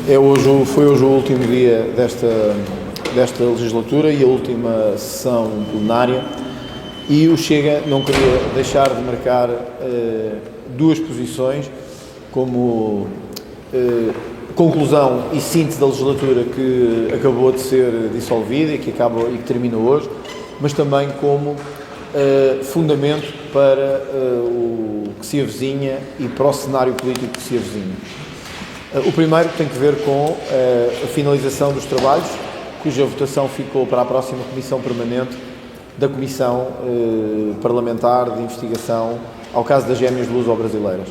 Foi hoje o último dia desta legislatura e a última sessão plenária, e o Chega não queria deixar de marcar duas posições como conclusão e síntese da legislatura que acabou de ser dissolvida e que termina hoje, mas também como fundamento para o que se avizinha e para o cenário político que se avizinha. O primeiro tem que ver com a finalização dos trabalhos, cuja votação ficou para a próxima Comissão Permanente da Comissão Parlamentar de Investigação ao caso das gêmeas luso-brasileiras.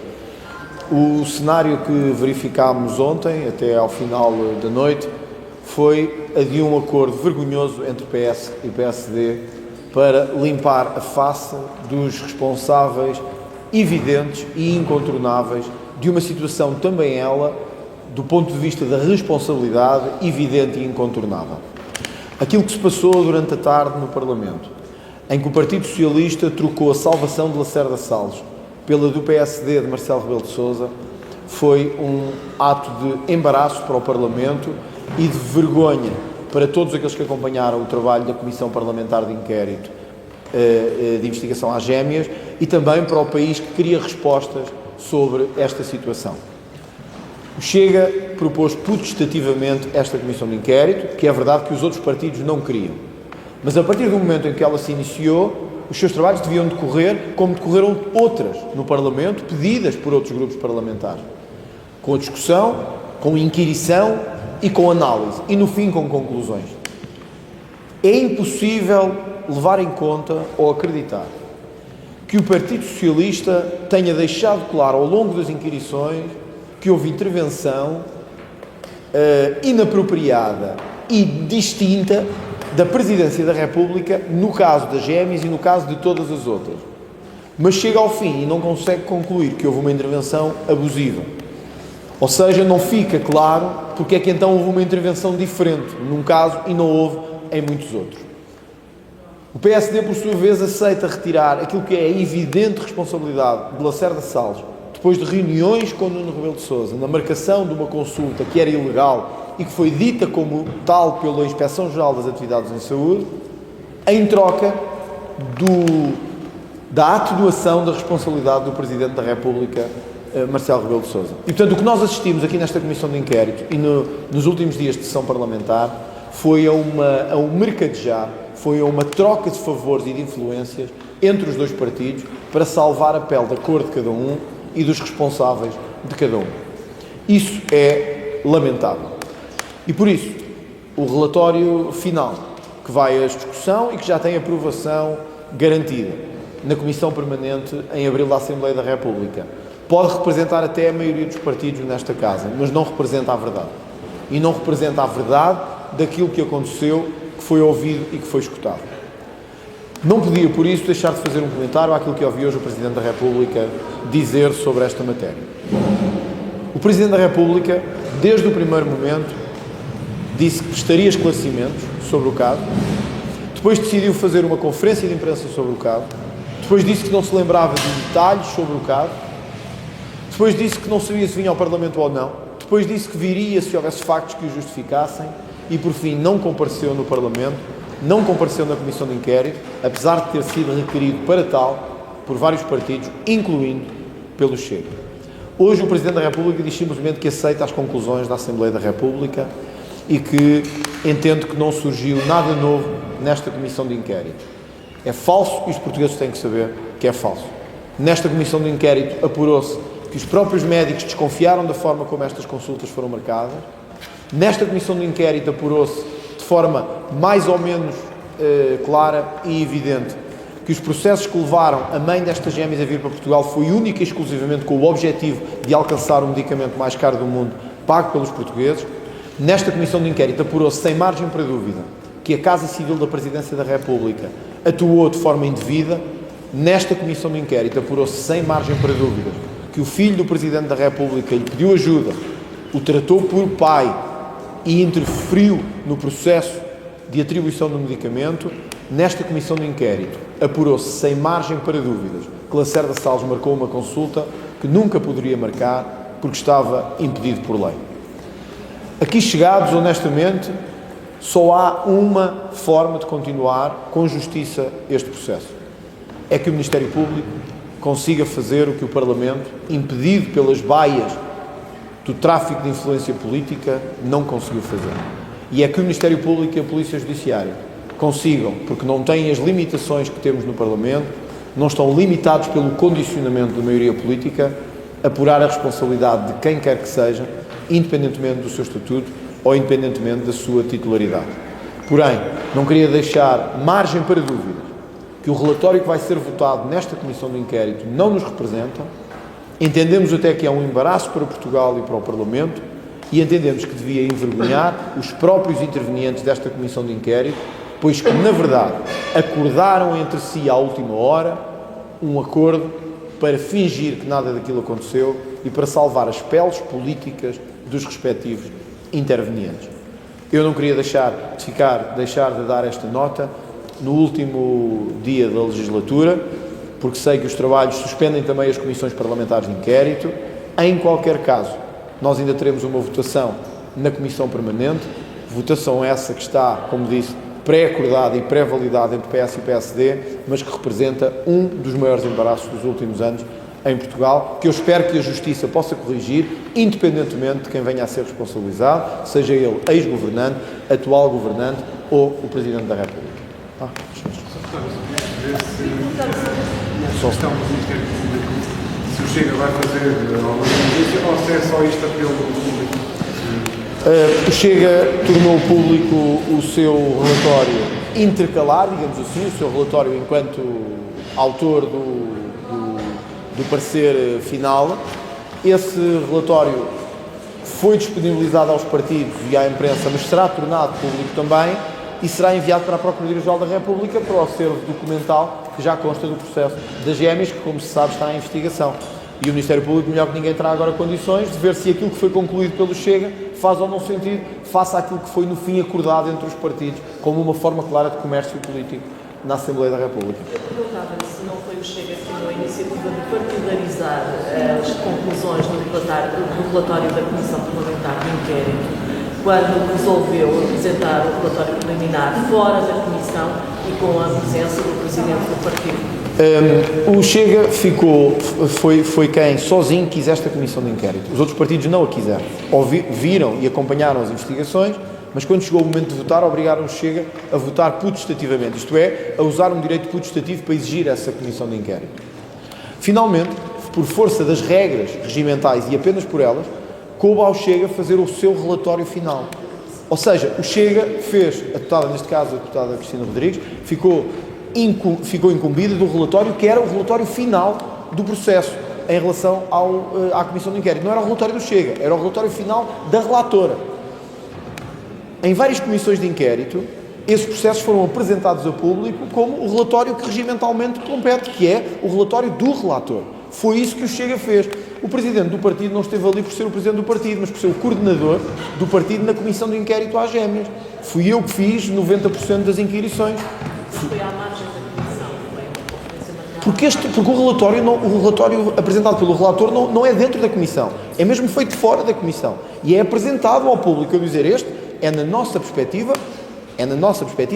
O cenário que verificámos ontem, até ao final da noite, foi a de um acordo vergonhoso entre PS e PSD para limpar a face dos responsáveis evidentes e incontornáveis de uma situação também ela, do ponto de vista da responsabilidade, evidente e incontornável. Aquilo que se passou durante a tarde no Parlamento, em que o Partido Socialista trocou a salvação de Lacerda Salles pela do PSD de Marcelo Rebelo de Sousa, foi um ato de embaraço para o Parlamento e de vergonha para todos aqueles que acompanharam o trabalho da Comissão Parlamentar de Inquérito de Investigação às Gêmeas e também para o país que queria respostas sobre esta situação. O Chega propôs potestativamente esta Comissão de Inquérito, que é verdade que os outros partidos não queriam. Mas a partir do momento em que ela se iniciou, os seus trabalhos deviam decorrer como decorreram outras no Parlamento, pedidas por outros grupos parlamentares. Com a discussão, com inquirição e com análise. E, no fim, com conclusões. É impossível levar em conta ou acreditar que o Partido Socialista tenha deixado claro ao longo das inquirições que houve intervenção inapropriada e distinta da Presidência da República no caso das gêmeas e no caso de todas as outras. Mas chega ao fim e não consegue concluir que houve uma intervenção abusiva. Ou seja, não fica claro porque é que então houve uma intervenção diferente num caso e não houve em muitos outros. O PSD, por sua vez, aceita retirar aquilo que é a evidente responsabilidade de Lacerda Salles, depois de reuniões com Nuno Rebelo de Sousa, na marcação de uma consulta que era ilegal e que foi dita como tal pela Inspeção-Geral das Atividades em Saúde, em troca da atenuação da responsabilidade do Presidente da República, Marcelo Rebelo de Sousa. E, portanto, o que nós assistimos aqui nesta Comissão de Inquérito e nos últimos dias de sessão parlamentar foi a um mercadejar, foi a uma troca de favores e de influências entre os dois partidos para salvar a pele da cor de cada um e dos responsáveis de cada um. Isso é lamentável. E por isso, o relatório final, que vai à discussão e que já tem aprovação garantida na Comissão Permanente em abril da Assembleia da República, pode representar até a maioria dos partidos nesta casa, mas não representa a verdade. E não representa a verdade daquilo que aconteceu, que foi ouvido e que foi escutado. Não podia, por isso, deixar de fazer um comentário àquilo que ouvi hoje o Presidente da República dizer sobre esta matéria. O Presidente da República, desde o primeiro momento, disse que prestaria esclarecimentos sobre o caso, depois decidiu fazer uma conferência de imprensa sobre o caso, depois disse que não se lembrava de detalhes sobre o caso, depois disse que não sabia se vinha ao Parlamento ou não, depois disse que viria se houvesse factos que o justificassem e, por fim, não compareceu no Parlamento, não compareceu na Comissão de Inquérito, apesar de ter sido requerido para tal por vários partidos, incluindo pelo Chega. Hoje o Presidente da República diz simplesmente que aceita as conclusões da Assembleia da República e que entende que não surgiu nada novo nesta Comissão de Inquérito. É falso e os portugueses têm que saber que é falso. Nesta Comissão de Inquérito apurou-se que os próprios médicos desconfiaram da forma como estas consultas foram marcadas. Nesta Comissão de Inquérito apurou-se de forma mais ou menos clara e evidente que os processos que levaram a mãe destas gêmeas a vir para Portugal foi única e exclusivamente com o objetivo de alcançar o medicamento mais caro do mundo, pago pelos portugueses. Nesta Comissão de Inquérito apurou-se sem margem para dúvida que a Casa Civil da Presidência da República atuou de forma indevida. Nesta Comissão de Inquérito apurou-se sem margem para dúvida que o filho do Presidente da República lhe pediu ajuda, o tratou por pai e interferiu no processo de atribuição do medicamento. Nesta Comissão de Inquérito apurou-se sem margem para dúvidas que Lacerda Salles marcou uma consulta que nunca poderia marcar porque estava impedido por lei. Aqui chegados, honestamente, só há uma forma de continuar com justiça este processo. É que o Ministério Público consiga fazer o que o Parlamento, impedido pelas baias do tráfico de influência política, não conseguiu fazer. E é que o Ministério Público e a Polícia Judiciária consigam, porque não têm as limitações que temos no Parlamento, não estão limitados pelo condicionamento da maioria política, apurar a responsabilidade de quem quer que seja, independentemente do seu estatuto ou independentemente da sua titularidade. Porém, não queria deixar margem para dúvidas que o relatório que vai ser votado nesta Comissão de Inquérito não nos representa. Entendemos até que é um embaraço para Portugal e para o Parlamento e entendemos que devia envergonhar os próprios intervenientes desta Comissão de Inquérito, pois que, na verdade, acordaram entre si à última hora um acordo para fingir que nada daquilo aconteceu e para salvar as peles políticas dos respectivos intervenientes. Eu não queria deixar de dar esta nota no último dia da legislatura, porque sei que os trabalhos suspendem também as comissões parlamentares de inquérito. Em qualquer caso, nós ainda teremos uma votação na Comissão Permanente, votação essa que está, como disse, pré-acordada e pré-validada entre PS e PSD, mas que representa um dos maiores embaraços dos últimos anos em Portugal, que eu espero que a Justiça possa corrigir, independentemente de quem venha a ser responsabilizado, seja ele ex-governante, atual governante ou o Presidente da República. Se o Chega vai fazer alguma notícia ou se é só isto apelo público? O Chega tornou público o seu relatório intercalar, digamos assim, o seu relatório enquanto autor do parecer final. Esse relatório foi disponibilizado aos partidos e à imprensa, mas será tornado público também e será enviado para a Procuradoria-Geral da República para o acervo documental que já consta do processo das gêmeas, que, como se sabe, está em investigação. E o Ministério Público, melhor que ninguém, terá agora condições de ver se aquilo que foi concluído pelo Chega faz ou não sentido, face àquilo que foi no fim acordado entre os partidos, como uma forma clara de comércio político na Assembleia da República. Eu perguntava-lhe se não foi o Chega que tomou a iniciativa de partidarizar as conclusões do relatório da Comissão Parlamentar de Inquérito, quando resolveu apresentar o relatório preliminar fora da Comissão e com a presença do Presidente do Partido. O Chega foi quem sozinho quis esta Comissão de Inquérito. Os outros partidos não a quiseram. Viram e acompanharam as investigações, mas quando chegou o momento de votar, obrigaram o Chega a votar putestativamente, isto é, a usar um direito putestativo para exigir essa Comissão de Inquérito. Finalmente, por força das regras regimentais e apenas por elas, coube ao Chega fazer o seu relatório final. Ou seja, o Chega fez, a deputada, neste caso a deputada Cristina Rodrigues, ficou incumbida do relatório que era o relatório final do processo em relação à Comissão de Inquérito. Não era o relatório do Chega, era o relatório final da relatora. Em várias comissões de inquérito, esses processos foram apresentados ao público como o relatório que regimentalmente compete, que é o relatório do relator. Foi isso que o Chega fez. O Presidente do partido não esteve ali por ser o Presidente do partido, mas por ser o coordenador do partido na Comissão de Inquérito às Gêmeas. Fui eu que fiz 90% das inquirições. Foi à margem da Comissão, foi uma conferência marcada. Porque o relatório apresentado pelo relator não é dentro da Comissão, é mesmo feito fora da Comissão e é apresentado ao público. Eu dizer, este é na nossa perspectiva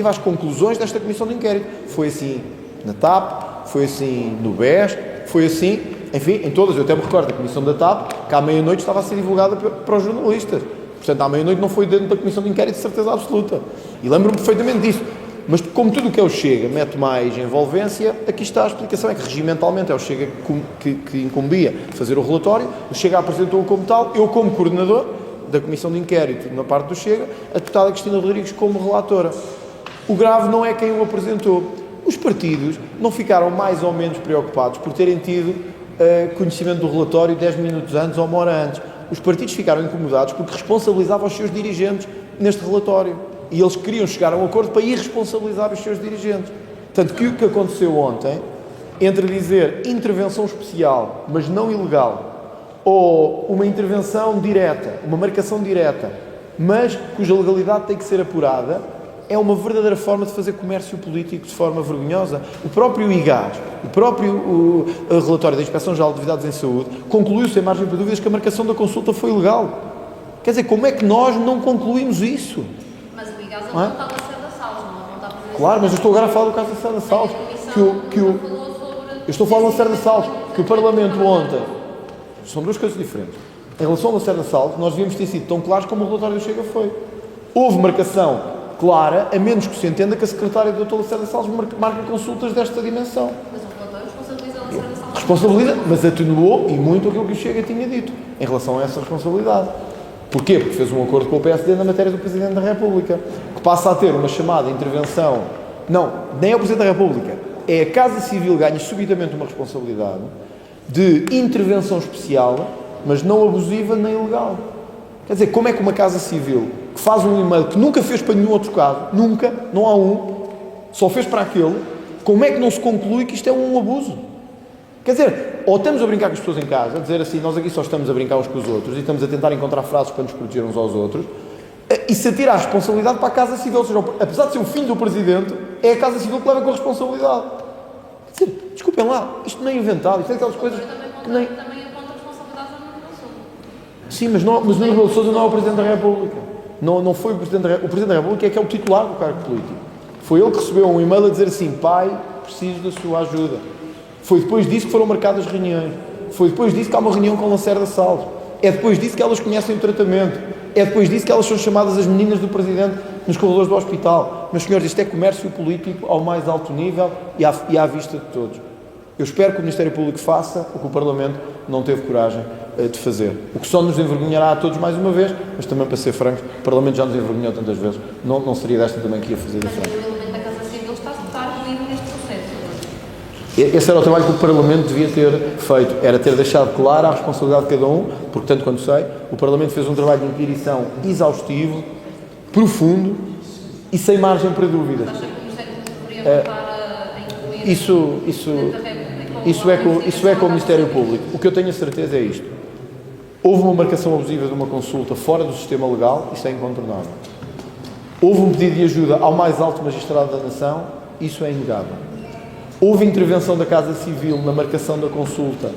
as conclusões desta Comissão de Inquérito. Foi assim na TAP, foi assim no BES, foi assim, enfim, em todas. Eu até me recordo da Comissão da TAP, que à meia-noite estava a ser divulgada para os jornalistas. Portanto, à meia-noite não foi dentro da Comissão de Inquérito, de certeza absoluta. E lembro-me perfeitamente disso. Mas como tudo o que é o Chega mete mais envolvência, aqui está a explicação, é que regimentalmente é o Chega que incumbia fazer o relatório, o Chega apresentou-o como tal, eu como coordenador da Comissão de Inquérito na parte do Chega, a deputada Cristina Rodrigues como relatora. O grave não é quem o apresentou. Os partidos não ficaram mais ou menos preocupados por terem tido conhecimento do relatório 10 minutos antes ou uma hora antes. Os partidos ficaram incomodados porque responsabilizavam os seus dirigentes neste relatório. E eles queriam chegar a um acordo para irresponsabilizar os seus dirigentes. Tanto que o que aconteceu ontem, entre dizer intervenção especial, mas não ilegal, ou uma intervenção direta, uma marcação direta, mas cuja legalidade tem que ser apurada, é uma verdadeira forma de fazer comércio político de forma vergonhosa. O próprio IGAS, o relatório da Inspeção-Geral de Atividades em Saúde, concluiu sem margem para dúvidas que a marcação da consulta foi ilegal. Quer dizer, como é que nós não concluímos isso? Mas o Miguel Não é? não estava a ser da Salles, não está a fazer. Claro, mas eu estou agora a falar do caso da Lacerda Salles. Eu estou a falar da Lacerda Salles, que o Parlamento ontem... São duas coisas diferentes. Em relação à Lacerda Salles, nós devíamos ter sido tão claros como o relatório do Chega foi. Houve marcação clara, a menos que se entenda que a secretária do Dr. Lacerda Salles marca consultas desta dimensão. Mas o relatório responsabiliza a Lacerda Salles. Responsabiliza, mas atenuou e muito aquilo que o Chega tinha dito em relação a essa responsabilidade. Porquê? Porque fez um acordo com o PSD na matéria do Presidente da República, que passa a ter uma chamada intervenção. Não, nem é o Presidente da República, é a Casa Civil ganha subitamente uma responsabilidade de intervenção especial, mas não abusiva nem ilegal. Quer dizer, como é que uma Casa Civil que faz um e-mail que nunca fez para nenhum outro caso, nunca, não há um, só fez para aquele, como é que não se conclui que isto é um abuso? Quer dizer, ou estamos a brincar com as pessoas em casa, a dizer assim, nós aqui só estamos a brincar uns com os outros e estamos a tentar encontrar frases para nos proteger uns aos outros, e se atira a responsabilidade para a Casa Civil, ou seja, apesar de ser o filho do Presidente, é a Casa Civil que leva com a responsabilidade. Quer dizer, desculpem lá, isto não é inventado, isto é aquelas coisas que nem... Também aponta responsabilidades ao Nuno Rebelo Sousa. Sim, mas Nuno Rebelo Sousa não é o Presidente da República. Não foi o Presidente da República. O Presidente da República é que é o titular do cargo político. Foi ele que recebeu um e-mail a dizer assim, pai, preciso da sua ajuda. Foi depois disso que foram marcadas reuniões. Foi depois disso que há uma reunião com Lacerda Salles. É depois disso que elas conhecem o tratamento. É depois disso que elas são chamadas as meninas do Presidente nos corredores do hospital. Meus senhores, isto é comércio político ao mais alto nível e à vista de todos. Eu espero que o Ministério Público faça o que o Parlamento não teve coragem de fazer. O que só nos envergonhará a todos mais uma vez, mas também, para ser francos, o Parlamento já nos envergonhou tantas vezes. Não seria desta também que ia fazer diferença. Mas o elemento da Casa Civil está arguído neste processo. Esse era o trabalho que o Parlamento devia ter feito, era ter deixado clara a responsabilidade de cada um, porque, tanto quanto sei, o Parlamento fez um trabalho de inquirição exaustivo, profundo e sem margem para dúvidas. Acha que o Ministério deveria voltar a incluir Isso é com o Ministério Público. O que eu tenho a certeza é isto. Houve uma marcação abusiva de uma consulta fora do sistema legal, isto é incontornável. Houve um pedido de ajuda ao mais alto magistrado da nação, isso é inegável. Houve intervenção da Casa Civil na marcação da consulta,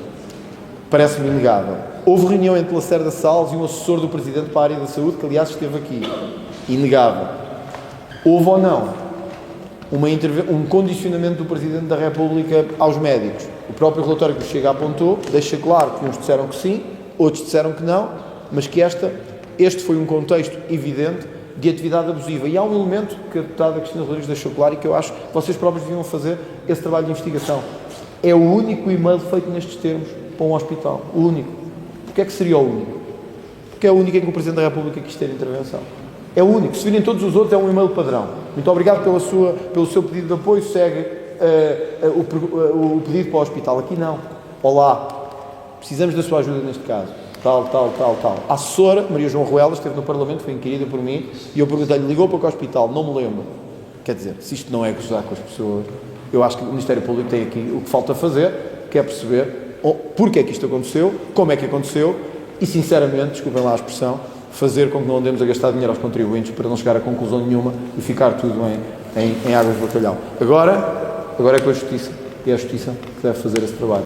parece-me inegável. Houve reunião entre Lacerda Salles e um assessor do Presidente para a área da saúde, que aliás esteve aqui, inegável. Houve ou não um condicionamento do Presidente da República aos médicos. O próprio relatório que o Chega apontou deixa claro que uns disseram que sim, outros disseram que não, mas que este foi um contexto evidente de atividade abusiva. E há um elemento que a deputada Cristina Rodrigues deixou claro e que eu acho que vocês próprios deviam fazer esse trabalho de investigação. É o único e-mail feito nestes termos para um hospital. O único. Porquê é que seria o único? Porque é o único em que o Presidente da República quis ter intervenção. É o único. Se virem todos os outros, é um e-mail padrão. Muito obrigado pelo seu pedido de apoio. Segue o pedido para o hospital. Aqui não. Olá. Precisamos da sua ajuda neste caso. Tal. A assessora, Maria João Ruelas, esteve no Parlamento, foi inquirida por mim, e eu perguntei-lhe, ligou para o hospital? Não me lembro. Quer dizer, se isto não é gozar com as pessoas, eu acho que o Ministério Público tem aqui o que falta fazer, que é perceber porque é que isto aconteceu, como é que aconteceu, e sinceramente, desculpem lá a expressão, fazer com que não andemos a gastar dinheiro aos contribuintes para não chegar a conclusão nenhuma e ficar tudo em águas de bacalhau. Agora é com a Justiça, e é a Justiça que deve fazer esse trabalho.